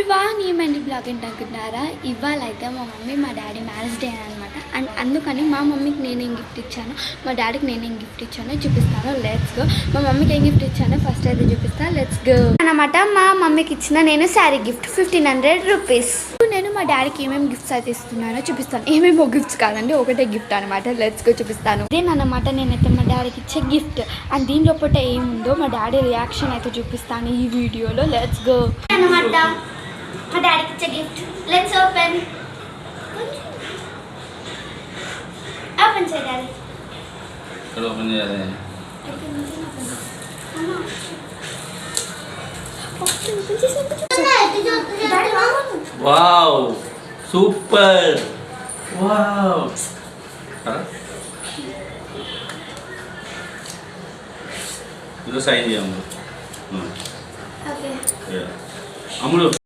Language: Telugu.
ఎవ్రీవన్ ఏమండి బ్లాగ్ ఏంటి అనుకుంటున్నారా? ఇవాళ అయితే మా మమ్మీ మా డాడీ మ్యారేజ్ డే అనమాట. అండ్ అందుకని మా మమ్మీకి నేనేం గిఫ్ట్ ఇచ్చాను, మా డాడీకి నేనేం గిఫ్ట్ ఇచ్చానో చూపిస్తాను. Let's go. మా మమ్మీకి ఏం గిఫ్ట్ ఇచ్చానో ఫస్ట్ అయితే చూపిస్తాను. లెట్స్ గో అనమాట. మా మమ్మీకి ఇచ్చిన నేను శారీ గిఫ్ట్ 1500 రూపీస్. నేను మా డాడీకి ఏమేమి గిఫ్ట్స్ అయితే ఇస్తున్నానో చూపిస్తాను. ఏమేమో గిఫ్ట్స్ కాదండి, ఒకటే గిఫ్ట్ అనమాట. లెట్స్ గో చూపిస్తాను. ఇదేనమాట నేనైతే మా డాడీకి ఇచ్చే గిఫ్ట్. అండ్ దీంట్లో పూట ఏముందో మా డాడీ రియాక్షన్ అయితే చూపిస్తాను ఈ వీడియోలో. లెట్స్ గో అనమాట. మా డాడీకి ఇచ్చే గిఫ్ట్. Let's open. ఓపెన్ చేయి డాడీ. ఓపెన్ చేయాలి. Wow super. వావ్ ఇది సైన్ చేయము. ఓకే అమ్ముడు